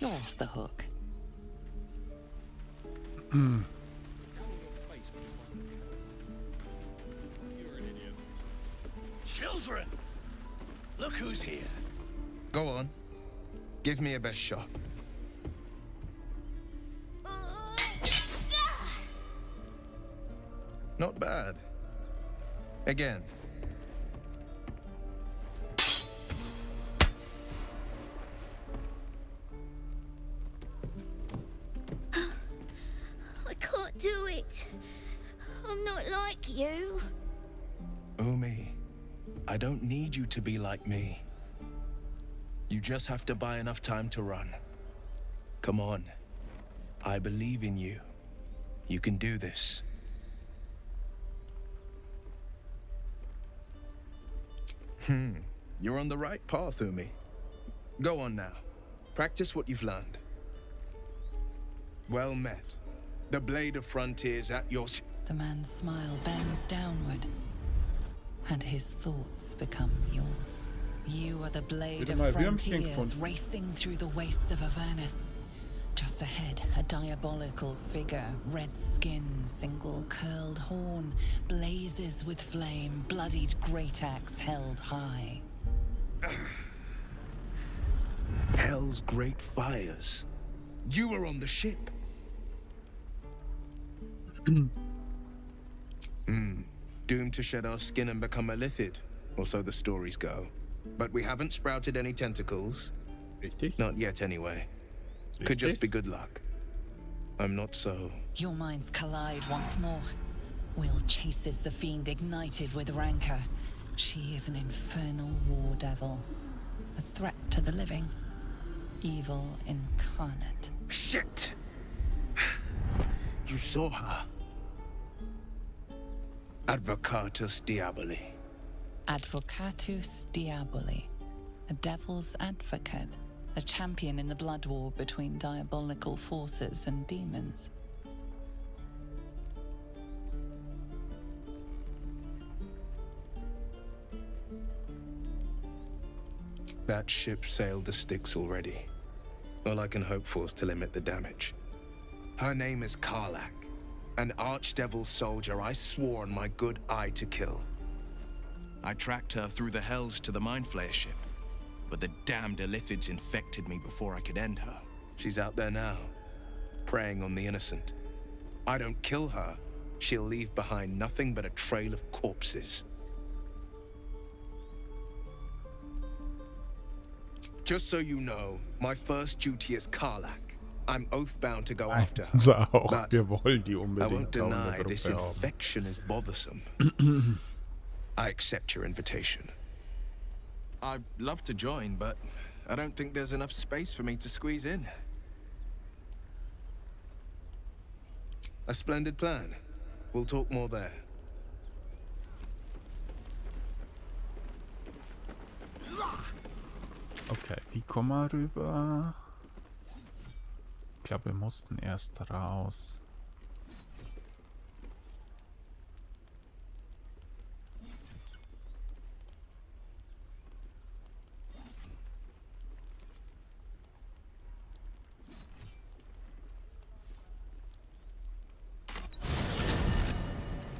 You're off the hook. Children! Look who's here. Go on. Give me a best shot. Not bad. Again. I can't do it. I'm not like you. Umi, I don't need you to be like me. You just have to buy enough time to run. Come on. I believe in you. You can do this. You're on the right path, Umi. Go on now. Practice what you've learned. Well met. The blade of frontiers at your... The man's smile bends downward, and his thoughts become yours. You are the blade Wieder of mal Würmchen frontiers gefunden. racing through the wastes of Avernus. Just ahead, a diabolical figure, red skin, single curled horn, blazes with flame, bloodied great axe held high. Hell's great fires. You were on the ship. Doomed to shed our skin and become a lithid, or so the stories go. But we haven't sprouted any tentacles. Richtig? Not yet, anyway. Could just be good luck. I'm not so... Your minds collide once more. Wyll chases the fiend ignited with rancor. She is an infernal war devil. A threat to the living. Evil incarnate. Shit! You saw her. Advocatus Diaboli. Advocatus Diaboli. A devil's advocate. A champion in the blood war between diabolical forces and demons. That ship sailed the Styx already. All I can hope for is to limit the damage. Her name is Karlach, an archdevil soldier I swore on my good eye to kill. I tracked her through the hells to the Mind Flayer ship, but the damned Illithids infected me before I could end her. She's out there now, preying on the innocent. I don't kill her, she'll leave behind nothing but a trail of corpses. Just so you know, my first duty is Karlach. I'm oath-bound to go after her. Eins auch. But Wir wollen die I won't unbedingt auch in deny der this Gruppe haben. infection is bothersome. I accept your invitation. I'd love to join, but I don't think there's enough space for me to squeeze in. A splendid plan. We'll talk more there. Okay, wie kommen wir rüber? Ich glaube, wir mussten erst raus.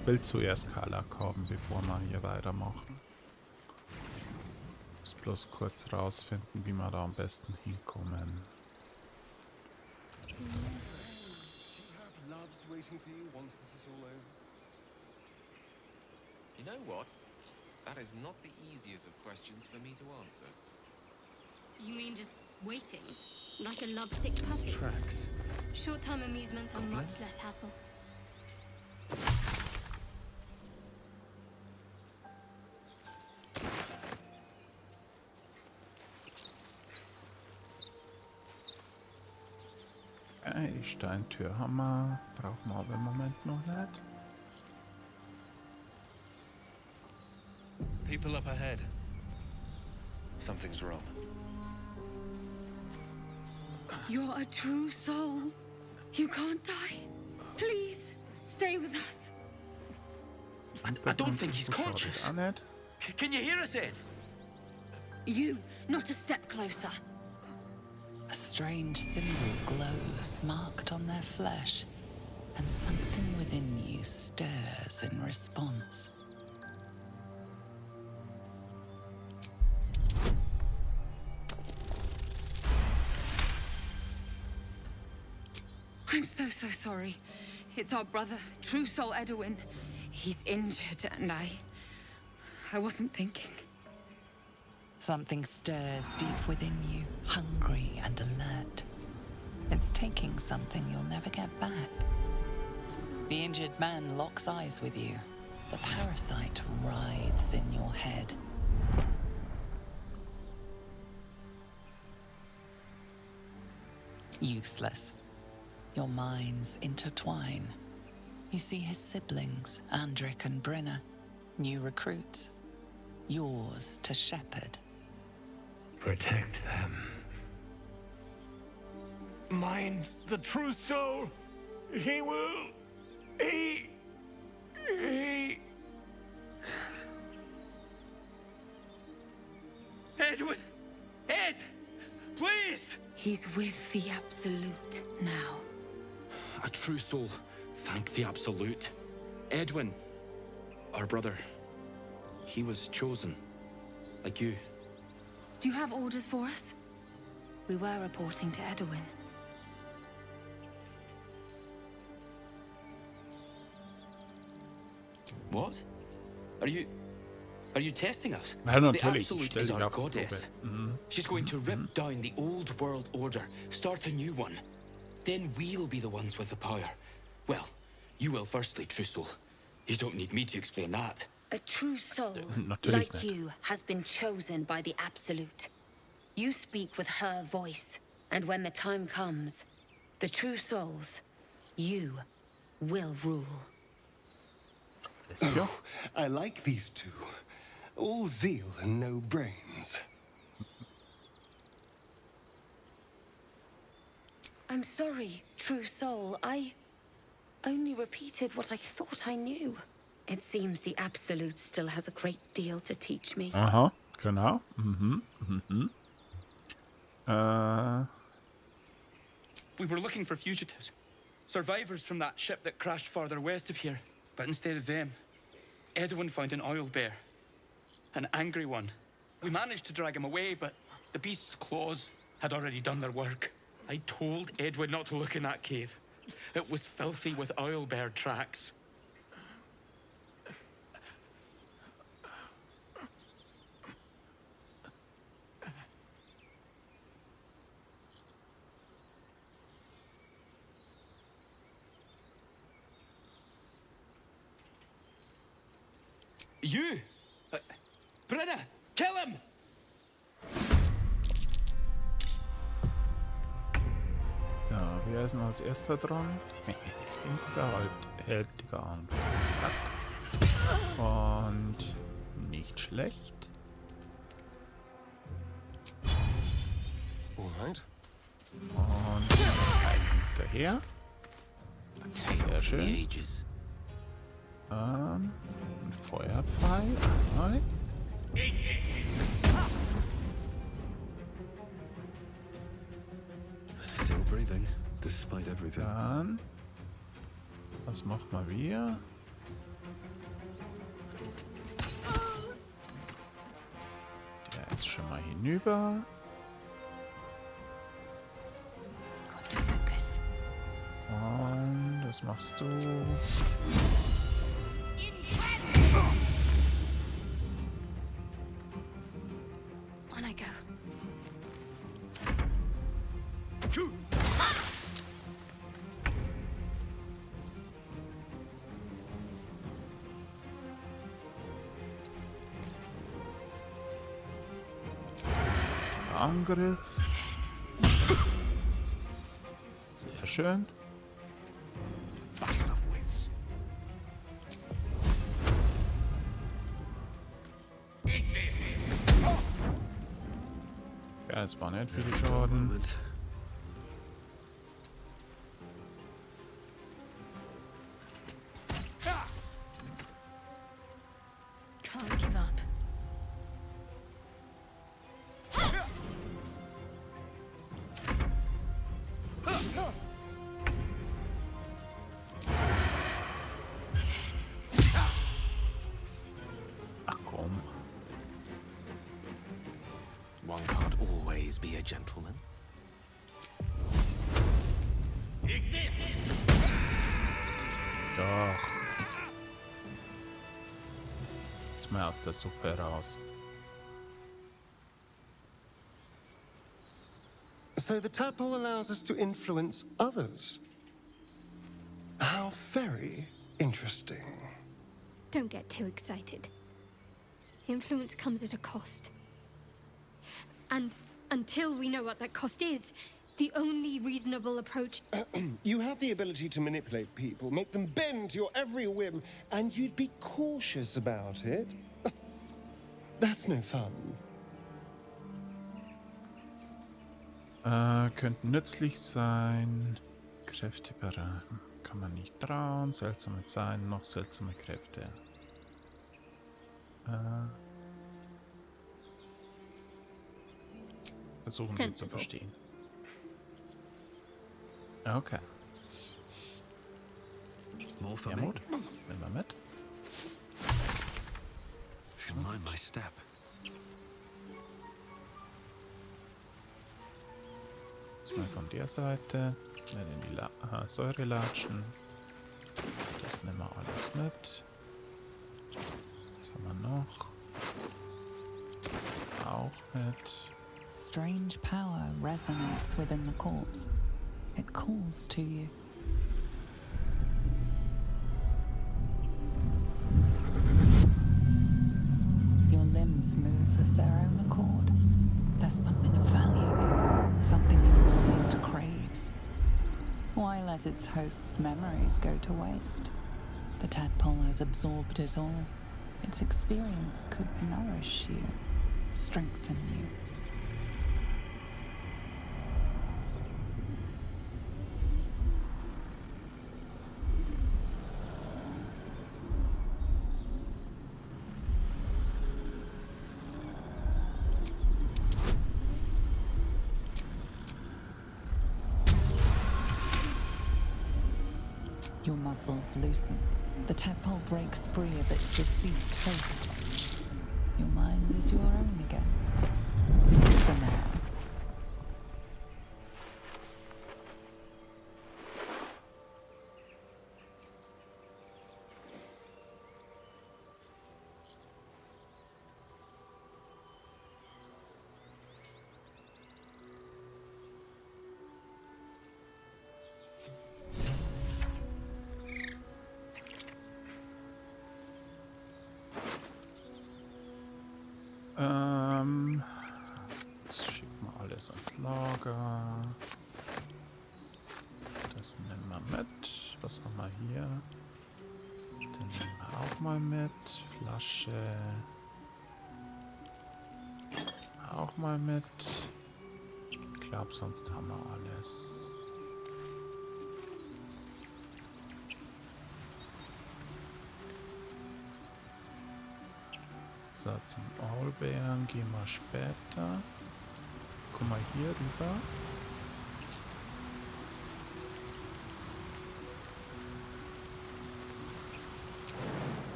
Ich will zuerst Karlach haben, bevor wir hier weitermachen. Ich muss bloß kurz rausfinden, wie wir da am besten hinkommen. You know what? That is not the easiest of questions for me to answer. You mean just waiting? Like a lovesick puppy? Tracks. Short-term amusements are much less hassle. Die Steintür haben wir. Brauchen wir aber im Moment noch nicht. People up ahead. Something's wrong. You're a true soul. You can't die. Please, stay with us. I don't think he's conscious. Auch nicht. Can you hear us, Ed? You, not a step closer. A strange symbol glows, marked on their flesh, and something within you stirs in response. I'm so sorry. It's our brother, True Soul Edwin. He's injured and I wasn't thinking. Something stirs deep within you, hungry and alert. It's taking something you'll never get back. The injured man locks eyes with you. The parasite writhes in your head. Useless. Your minds intertwine. You see his siblings, Andric and Brenna, new recruits. Yours to shepherd. Protect them. Mind the true soul. He will. He. Edwin! Ed! Please! He's with the Absolute now. A true soul. Thank the Absolute. Edwin, our brother, he was chosen. Like you. Do you have orders for us? We were reporting to Edwin. What? Are you testing us? Ja, The natürlich. Absolute Stell is dich our auf, goddess. She's going to rip down the old world order, start a new one. Then we'll be the ones with the power. Well, you will firstly, True Soul. You don't need me to explain that. A true soul, Natürlich like nicht. you, has been chosen by the Absolute. You speak with her voice, and when the time comes, the true souls, you will rule. Alles klar. I like these two. All zeal and no brains. I'm sorry, true soul. I only repeated what I thought I knew. It seems the Absolute still has a great deal to teach me. Aha, genau. We were looking for fugitives. Survivors from that ship that crashed farther west of here. But instead of them, Edwin found an oil bear. An angry one. We managed to drag him away, but the beast's claws had already done their work. I told Edwin not to look in that cave. It was filthy with oil bear tracks. You! Brenna! Kill him! Ja, wer ist denn als erster dran? Hinterhältiger Angriff. Zack. Und nicht schlecht. Alright. Und hinterher. Sehr schön. Ein Feuerpfeil. Alright. Still breathing, despite everything. Dann. Was machen wir wieder? Der ist schon mal hinüber. Got to focus. Und das machst du. On I go. Angriff. Sehr schön. Battle of wits. Ja, jetzt war nicht viel Schaden. Moment. Can't give up. Ach komm. One can't always be a gentleman. Doch. Jetzt mal aus der Suppe raus. So the tadpole allows us to influence others. How very interesting. Don't get too excited. Influence comes at a cost. And until we know what that cost is, the only reasonable approach... You have the ability to manipulate people, make them bend to your every whim, and you'd be cautious about it. That's no fun. Könnten nützlich sein. Kräfte beraten. Kann man nicht trauen. Seltsame Zeilen, noch seltsame Kräfte. Versuchen sie zu verstehen. Okay. More for Ja, me. Mut. Nehmen wir mit. Should mind my step. Jetzt mal von der Seite. Nicht in die Säure latschen. Das nehmen wir alles mit. Was haben wir noch? Auch mit. Strange power resonates within the corpse. It calls to you. Your limbs move of their own accord. There's something of value here, something your mind craves. Why let its host's memories go to waste? The tadpole has absorbed it all. Its experience could nourish you, strengthen you. Your muscles loosen. The tadpole breaks free of its deceased host. Your mind is your own again. For now. Das schicken wir alles ans Lager. Das nehmen wir mit. Was haben wir hier? Den nehmen wir auch mal mit. Flasche. Auch mal mit. Ich glaube, sonst haben wir alles. So, zum Aulbären gehen wir später. Guck mal hier rüber.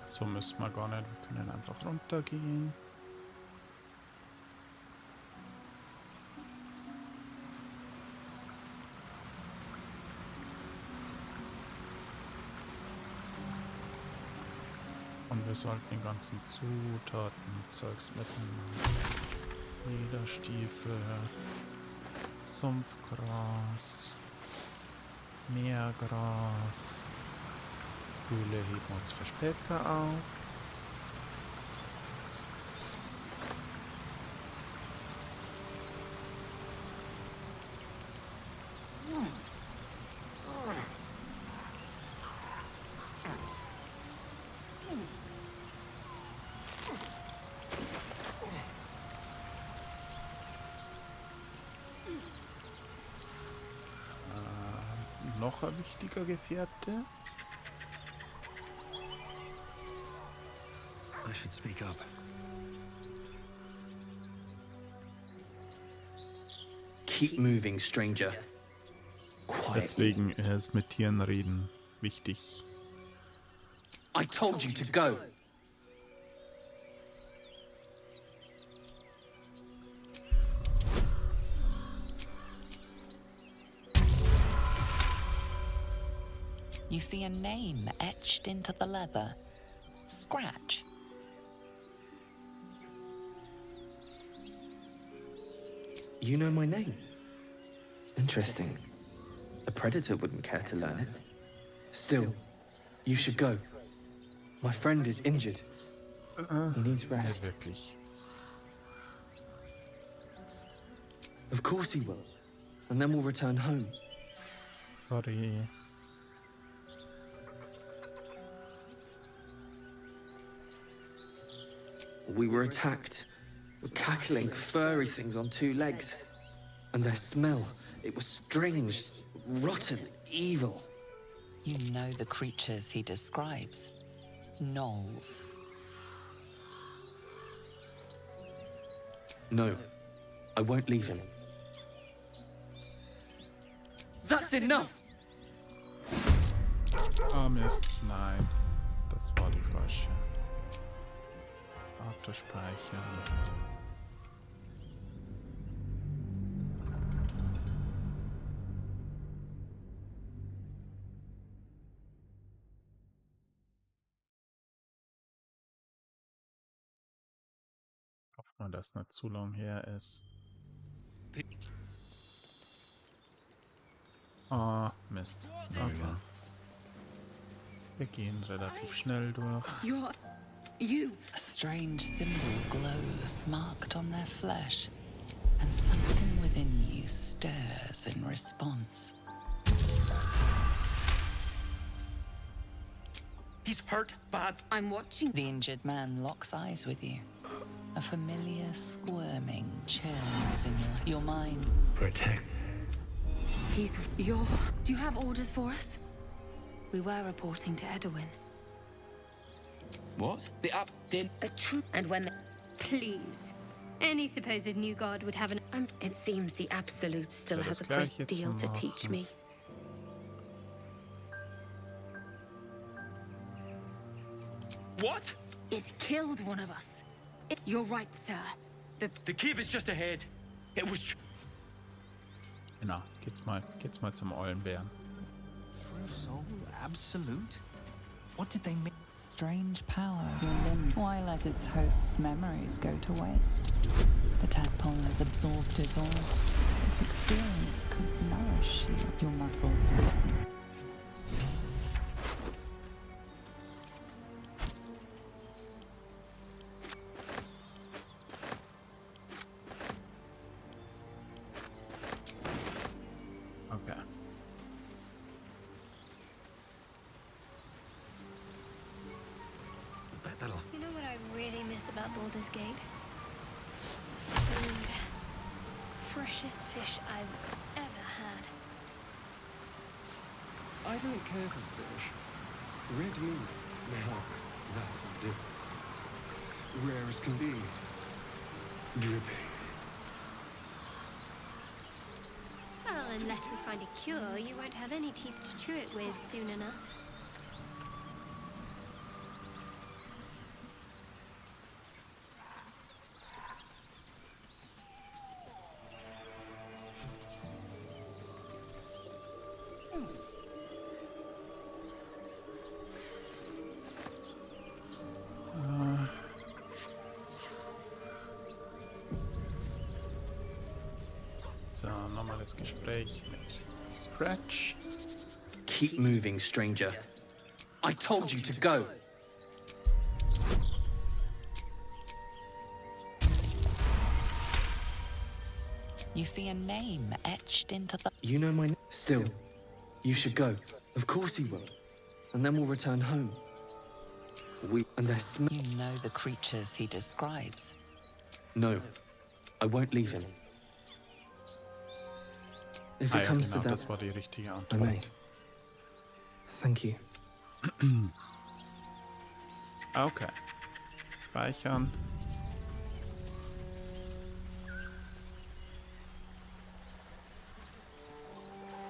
So müssen wir gar nicht. Wir können einfach runtergehen. Und wir sollten die ganzen Zutaten, Zeugs mitnehmen. Lederstiefel, Sumpfgras, Meergras. Höhle heben wir uns für später auf. noch ein wichtiger Gefährte. I should speak up. Keep moving, stranger. Quietly. Deswegen ist mit Tieren reden wichtig. I told you to go. You see a name etched into the leather. Scratch. You know my name? Interesting. A predator wouldn't care to learn it. Still, you should go. My friend is injured. He needs rest. Nicht wirklich. Of course he will. And then we'll return home. Sorry. We were attacked. Cackling, furry things on two legs. And their smell, it was strange, rotten, evil. You know the creatures he describes. Gnolls. No, I won't leave him. That's enough! Ah, Mist, nein. Das war die falsche. Autospeichern. Hofft man, dass nicht zu lang her ist. Ah, Mist. Okay. Wir gehen relativ schnell durch. You. A strange symbol glows marked on their flesh, and something within you stirs in response. He's hurt bad. I'm watching. The injured man locks eyes with you. A familiar squirming churns in your mind. Protect. Do you have orders for us? We were reporting to Edwin. What? A true. And when Please. Any supposed new guard would have an... it seems the Absolute still Ja, has a das Gleiche great deal zu to teach machen. me. What? It killed one of us. You're right, sir. The cave is just ahead. It was Genau, geht's mal zum Eulenbären. True soul? Absolute? What did they mean? Strange power, your limb. Why let its host's memories go to waste? The tadpole has absorbed it all. Its experience could nourish you. Your muscles loosen. Okay. Bet that'll... You know what I really miss about Baldur's Gate? Food. Freshest fish I've ever had. I don't care for fish. Red meat, now that's different. Rare as can be. Dripping. Well, unless we find a cure, you won't have any teeth to chew it with soon enough. So, normales Gespräch mit Scratch. Keep moving, stranger. I told you to go. You see a name etched into the... You know my name? Still, you should go. Of course he will. And then we'll return home. And their smell. You know the creatures he describes. No, I won't leave him. If Ah it ja, comes genau, to das that, war die richtige I may. Antwort. Thank you. Okay. Speichern.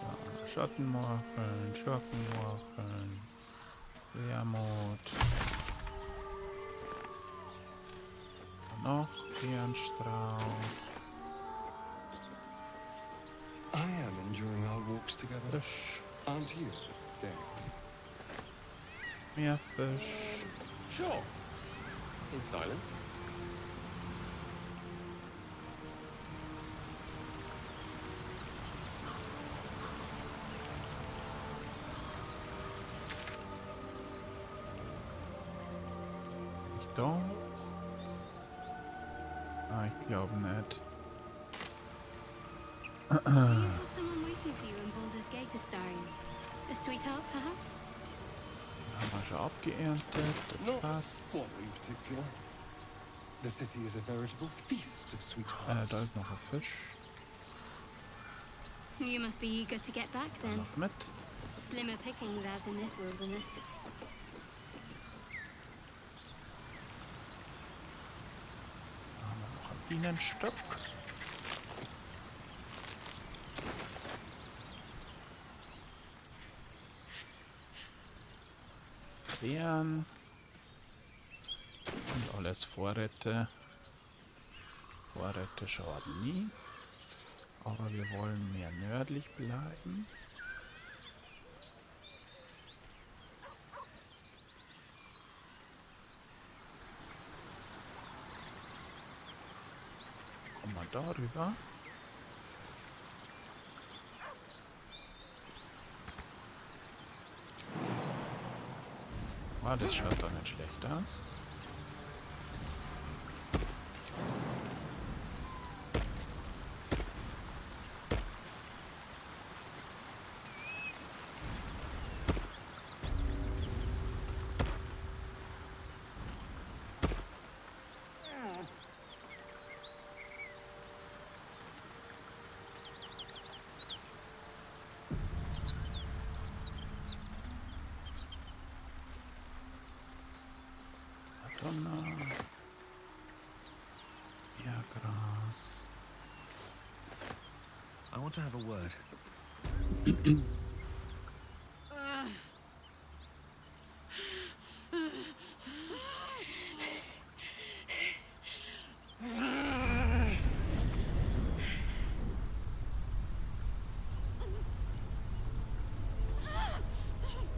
So, Schattenmorcheln, Schurkenmorcheln, Wermut. Noch Bärenstrauch. I am enjoying our walks together. Fisch. Aren't you, Dave? Mehr Fisch. Sure. In silence. Ich doch. Ah, ich glaube nicht. Do you have someone waiting for you in Baldur's Gate, Astarion? A sweetheart, perhaps? Haben wir schon abgeerntet. Das Not passt. one in particular. The city is a veritable feast of sweethearts. Da ist noch ein Fisch. You must be eager to get back then. Noch mit. Slimmer pickings out in this wilderness. Da haben wir noch ein Bienenstock. Beeren. Das sind alles Vorräte. Vorräte schaden nie. Aber wir wollen mehr nördlich bleiben. Kommen wir darüber. Ah, das schaut doch nicht schlecht aus. Donner. Ja, Gras. I want to have a word.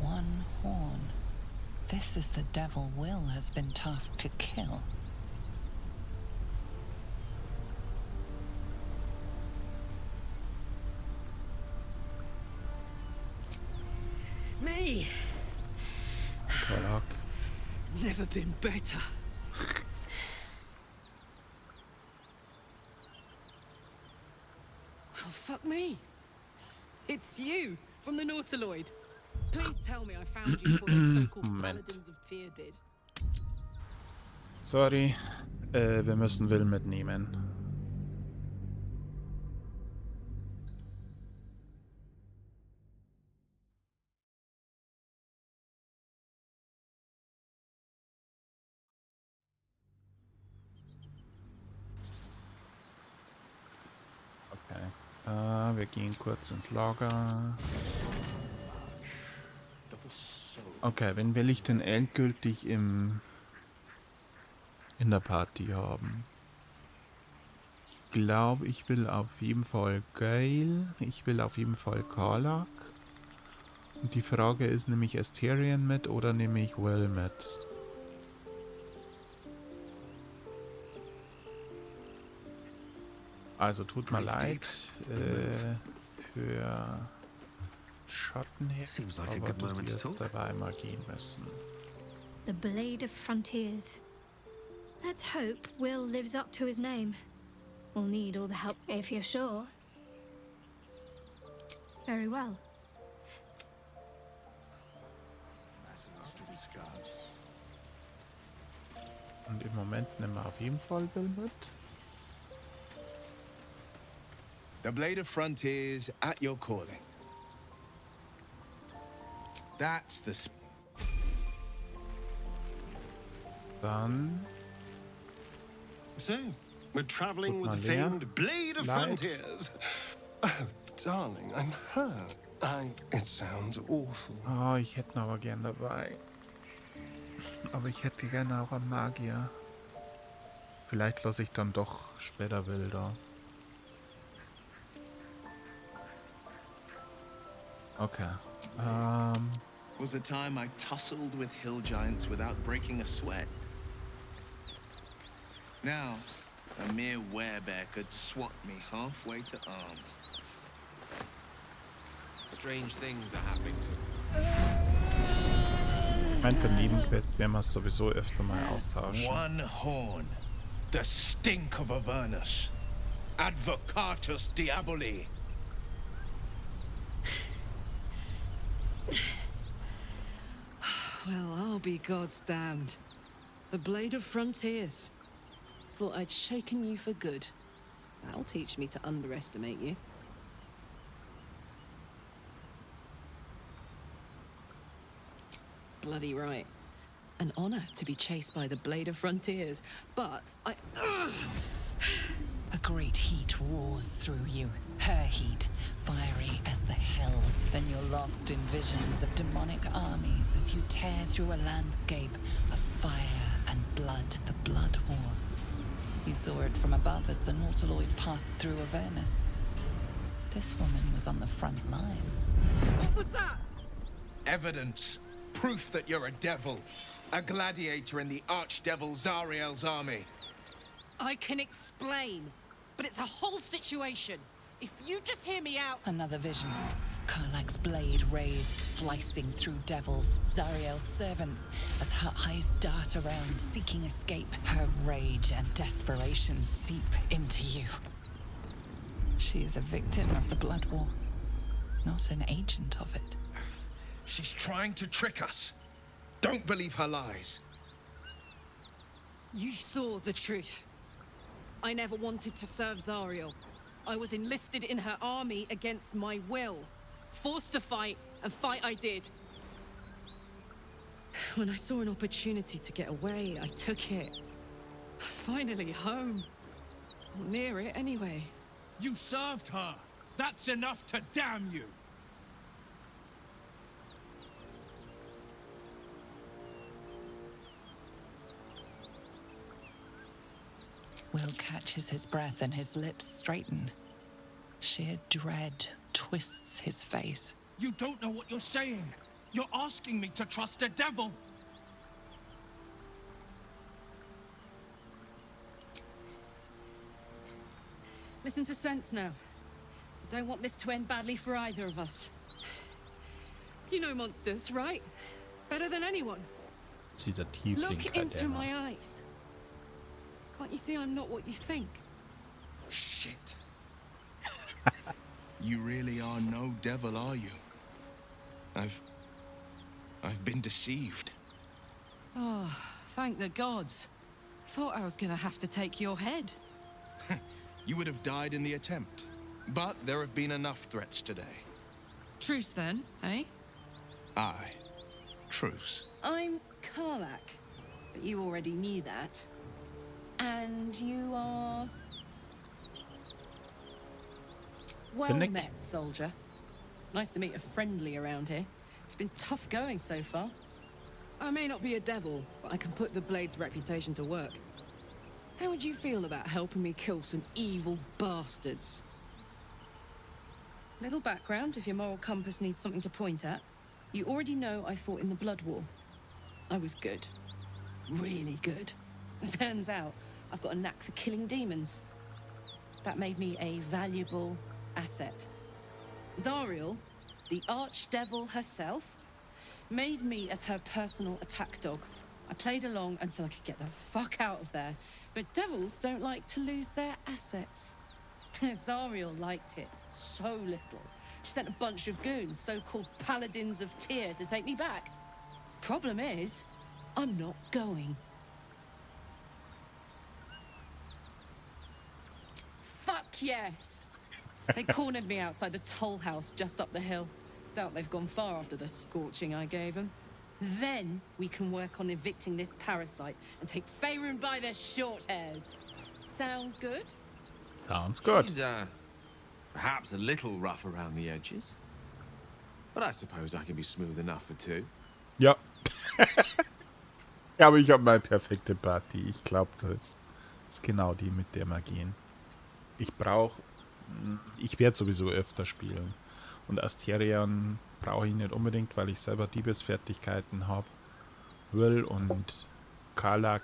One horn. This is the devil Wyll has been tasked to kill. Me! Karlach. Never been better. Oh, fuck me. It's you, from the Nautiloid. Please tell me I found you before those so-called Moment. Paladins of Tyr did. Sorry, wir müssen Wyll mitnehmen. Okay, wir gehen kurz ins Lager. Okay, wen will ich denn endgültig in der Party haben? Ich glaube, ich will auf jeden Fall Gale. Ich will auf jeden Fall Karlach. Und die Frage ist, nehme ich Asterion mit oder nehme ich Wyll mit? Also tut mir leid für Schattenherz, aber du wirst dabei mal gehen müssen. The Blade of Frontiers. Let's hope Wyll lives up to his name. We'll need all the help if you're sure. Very well. Und im Moment nehmen wir auf jeden Fall Wyll mit. The Blade of Frontiers at your calling. That's the Dann So, we're traveling with mal the leer. famed Blade of Leid. Frontiers. Oh, darling, I'm hurt. It sounds awful. Oh, ich hätte ihn aber gern dabei. Aber ich hätte gerne auch einen Magier. Vielleicht lasse ich dann doch später Wyll da. Okay. Was a time I tussled with hill giants without breaking a sweat. Now, a mere werebear could swat me halfway to arm. Strange things are happening to Ich meine, für Nebenquests werden wir es sowieso öfter mal austauschen. One horn. The stink of Avernus. Advocatus Diaboli. Well, I'll be God's damned. The Blade of Frontiers. Thought I'd shaken you for good. That'll teach me to underestimate you. Bloody right. An honor to be chased by the Blade of Frontiers, but A great heat roars through you. Her heat, fiery as the hells. Then you're lost in visions of demonic armies as you tear through a landscape of fire and blood. The Blood War. You saw it from above as the Nautiloid passed through Avernus. This woman was on the front line. What was that? evidence. Proof that you're a devil. A gladiator in the archdevil Zariel's army. I can explain, but it's a whole situation. If you just hear me out... Another vision. Karlach's blade raised, slicing through devils, Zariel's servants, as her eyes dart around, seeking escape. Her rage and desperation seep into you. She is a victim of the Blood War, not an agent of it. She's trying to trick us. Don't believe her lies. You saw the truth. I never wanted to serve Zariel. I was enlisted in her army against my will. Forced to fight, and fight I did. When I saw an opportunity to get away, I took it. Finally home. Or near it, anyway. You served her. That's enough to damn you. Wyll catches his breath and his lips straighten. Sheer dread twists his face. You don't know what you're saying. You're asking me to trust a devil. Listen to sense now. I don't want this to end badly for either of us. You know monsters, right? Better than anyone. Dieser Tiefling Look into Kadena. my eyes. Can't you see I'm not what you think? Shit. You really are no devil, are you? I've been deceived. Oh, thank the gods. Thought I was gonna have to take your head. You would have died in the attempt. But there have been enough threats today. Truce then, eh? Aye. Truce. I'm Karlach, but you already knew that. And you are... Well Nick. met, soldier. Nice to meet a friendly around here. It's been tough going so far. I may not be a devil, but I can put the Blade's reputation to work. How would you feel about helping me kill some evil bastards? Little background, if your moral compass needs something to point at. You already know I fought in the Blood War. I was good. Really good. It turns out I've got a knack for killing demons. That made me a valuable asset. Zariel, the archdevil herself, made me as her personal attack dog. I played along until I could get the fuck out of there. But devils don't like to lose their assets. Zariel liked it so little. She sent a bunch of goons, so-called paladins of Tyr, to take me back. Problem is, I'm not going. Fuck yes! They cornered me outside the toll house just up the hill. Doubt they've gone far after the scorching I gave them. Then we can work on evicting this parasite and take Faerun by the short hairs. Sound good? Sounds good. She's, perhaps a little rough around the edges. But I suppose I can be smooth enough for two. Ja. Ja, aber ich habe meine perfekte Party. Ich glaube, das ist genau die, mit der wir gehen. Ich werde sowieso öfter spielen. Und Asterion brauche ich nicht unbedingt, weil ich selber Diebesfertigkeiten habe. Wyll und Karlach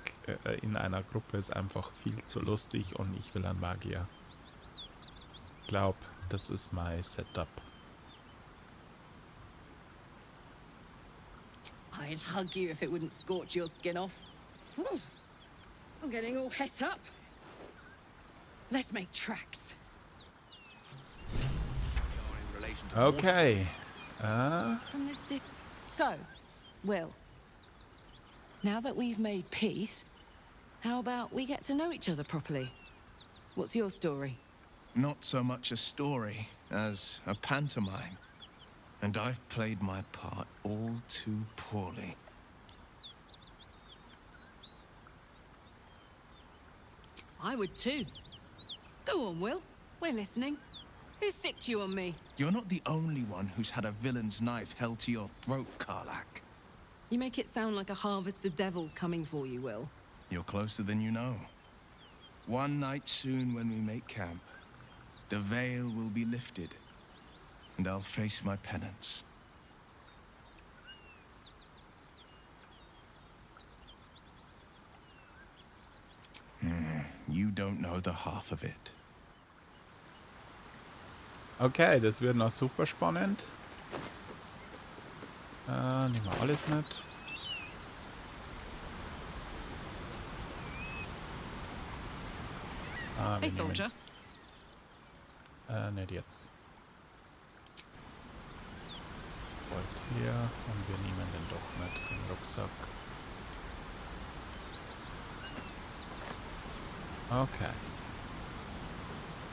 in einer Gruppe ist einfach viel zu lustig und ich will einen Magier. Ich glaube, das ist mein Setup. I'd hug you if it wouldn't scorch your skin off. Whew. I'm getting all het up. Let's make tracks. Okay. From this So, Wyll, now that we've made peace, how about we get to know each other properly? What's your story? Not so much a story as a pantomime. And I've played my part all too poorly. I would too. Go on, Wyll. We're listening. Who sicked you on me? You're not the only one who's had a villain's knife held to your throat, Karlach. You make it sound like a harvest of devils coming for you, Wyll. You're closer than you know. One night soon when we make camp, the veil will be lifted, and I'll face my penance. You don't know the half of it. Okay, das wird noch super spannend. Nehmen wir alles mit. Hey, soldier. Nicht jetzt. Wollt hier und wir nehmen den doch mit, den Rucksack. Okay.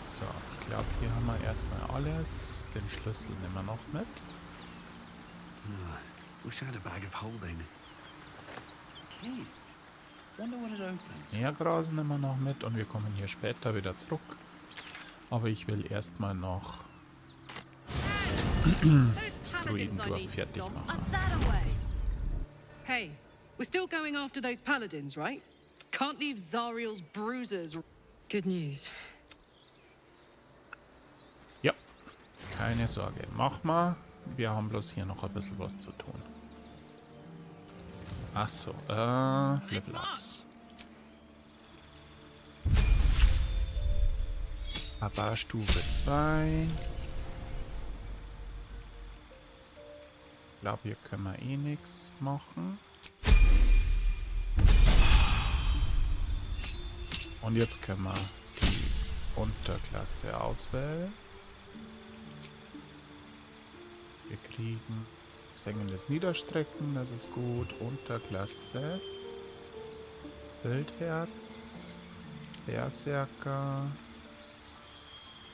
So, ich glaube, hier haben wir erstmal alles. Den Schlüssel nehmen wir noch mit. Wish I had a bag of holding. Okay. Wonder what it opens. Das Meergras nehmen wir noch mit und wir kommen hier später wieder zurück. Aber ich will erstmal noch das Druidendorf fertig machen. Hey, we're still going after those paladins, right? Can't leave Zariel's bruisers. Good news. Ja, keine Sorge. Mach mal. Wir haben bloß hier noch ein bisschen was zu tun. Achso, Level Ups. Aber Stufe 2. Ich glaube, hier können wir eh nichts machen. Und jetzt können wir die Unterklasse auswählen. Wir kriegen sengendes Niederstrecken, das ist gut. Unterklasse. Wildherz. Berserker.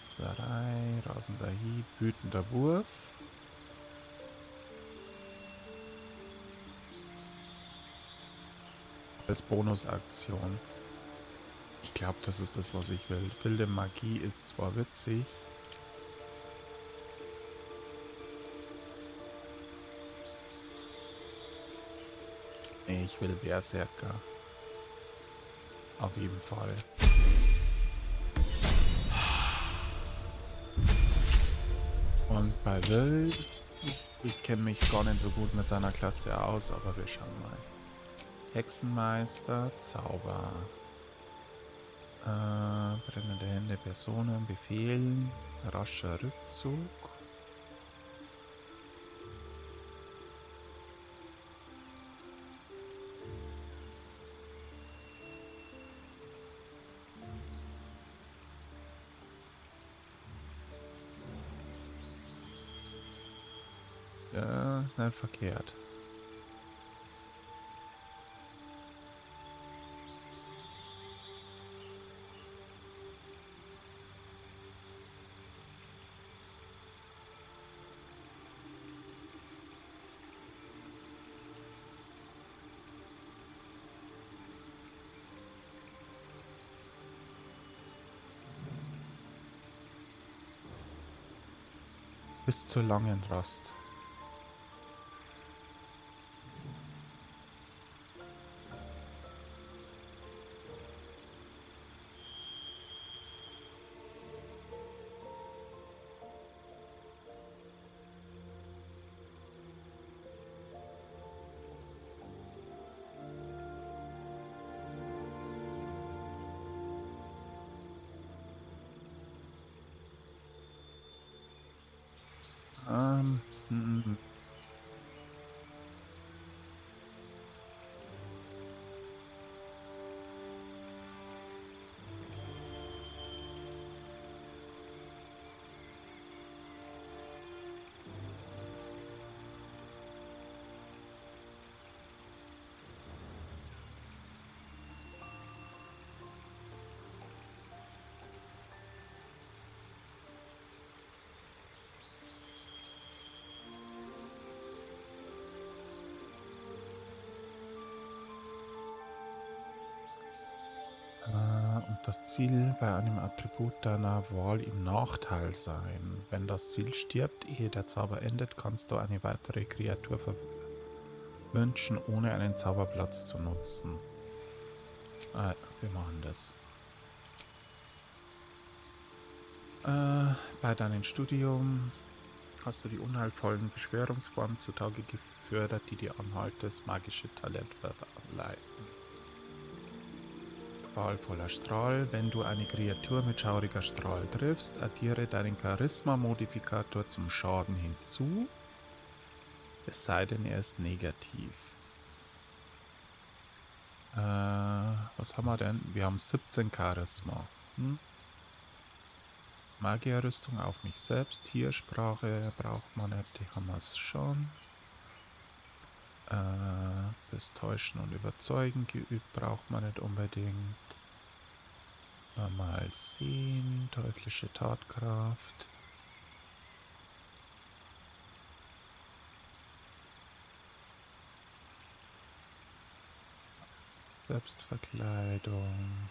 Sarai, rasender Hieb, wütender Wurf. Als Bonusaktion. Ich glaube, das ist das, was ich will. Wilde Magie ist zwar witzig. Nee, ich will Berserker. Auf jeden Fall. Und bei Wyll, ich kenne mich gar nicht so gut mit seiner Klasse aus, aber wir schauen mal. Hexenmeister, Zauber. Brennende Hände, Personen, Befehlen, rascher Rückzug. Ja, ist nicht verkehrt. Bis zur langen Rast. Ähm, hm. Und das Ziel bei einem Attribut deiner Wahl im Nachteil sein. Wenn das Ziel stirbt, ehe der Zauber endet, kannst du eine weitere Kreatur verwünschen, ohne einen Zauberplatz zu nutzen. Wir machen das. Bei deinem Studium hast du die unheilvollen Beschwörungsformen zutage gefördert, die dir anhaltendes magische Talent verleihen. Qualvoller Strahl. Wenn du eine Kreatur mit schauriger Strahl triffst, addiere deinen Charisma-Modifikator zum Schaden hinzu, es sei denn, er ist negativ. Was haben wir denn? Wir haben 17 Charisma. Magierrüstung auf mich selbst. Tiersprache braucht man nicht, die haben wir schon. Das Täuschen und Überzeugen geübt braucht man nicht unbedingt. Mal sehen. Teuflische Tatkraft. Selbstverkleidung.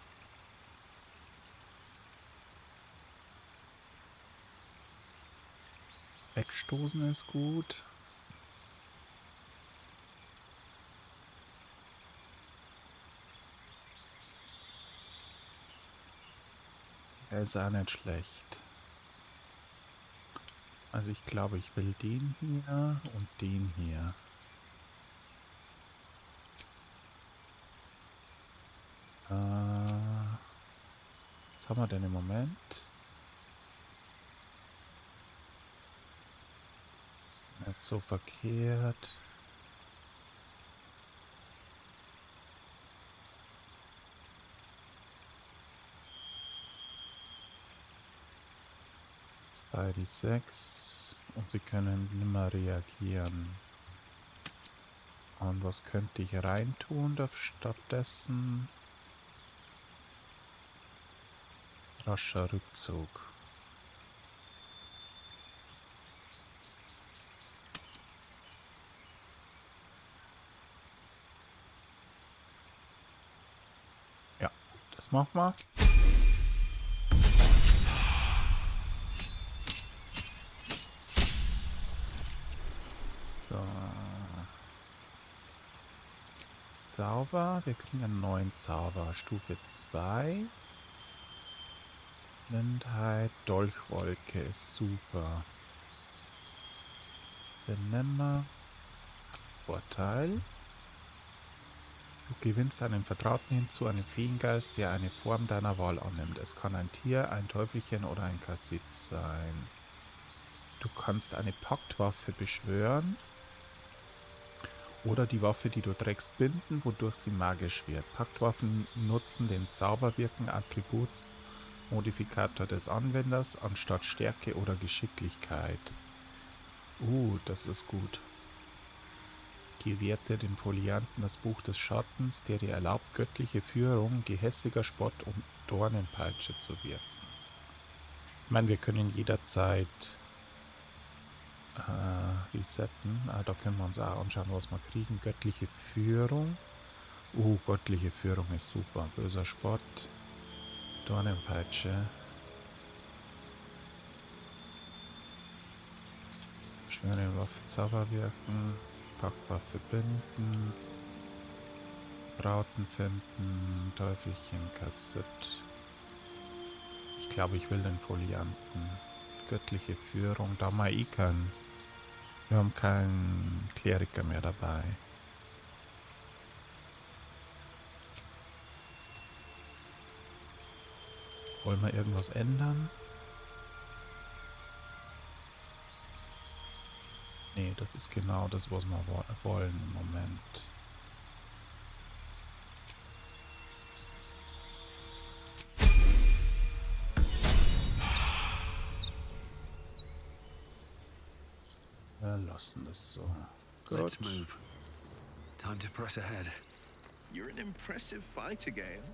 Wegstoßen ist gut. Er ist auch nicht schlecht. Also ich glaube, ich will den hier und den hier. Was haben wir denn im Moment? Nicht so verkehrt. Die 6 und sie können nimmer reagieren. Und was könnte ich reintun stattdessen? Rascher Rückzug. Ja, das machen wir. So. Zauber. Wir kriegen einen neuen Zauber. Stufe 2. Blindheit. Dolchwolke ist super. Den nehmen wir. Vorteil. Du gewinnst einen Vertrauten hinzu, einen Feengeist, der eine Form deiner Wahl annimmt. Es kann ein Tier, ein Teufelchen oder ein Kassit sein. Du kannst eine Paktwaffe beschwören oder die Waffe, die du trägst, binden, wodurch sie magisch wird. Paktwaffen nutzen den Zauberwirken-Attributsmodifikator des Anwenders anstatt Stärke oder Geschicklichkeit. Das ist gut. Gewährte den Folianten das Buch des Schattens, der dir erlaubt, göttliche Führung, gehässiger Spott und Dornenpeitsche zu wirken. Ich meine, wir können jederzeit resetten. Da können wir uns auch anschauen, was wir kriegen. Göttliche Führung. Göttliche Führung ist super. Böser Spott. Dornenpeitsche. Schwere Waffe Zauber wirken. Packwaffe binden. Brauten finden. Teufelchen Kassett. Ich glaube, ich will den Folianten. Göttliche Führung. Da mal eh keinen. Wir haben keinen Kleriker mehr dabei. Wollen wir irgendwas ändern? Nee, das ist genau das, was wir wollen im Moment. Wir lassen das so. Let's Gut. move. Time to press ahead. You're an impressive fighter, Gale.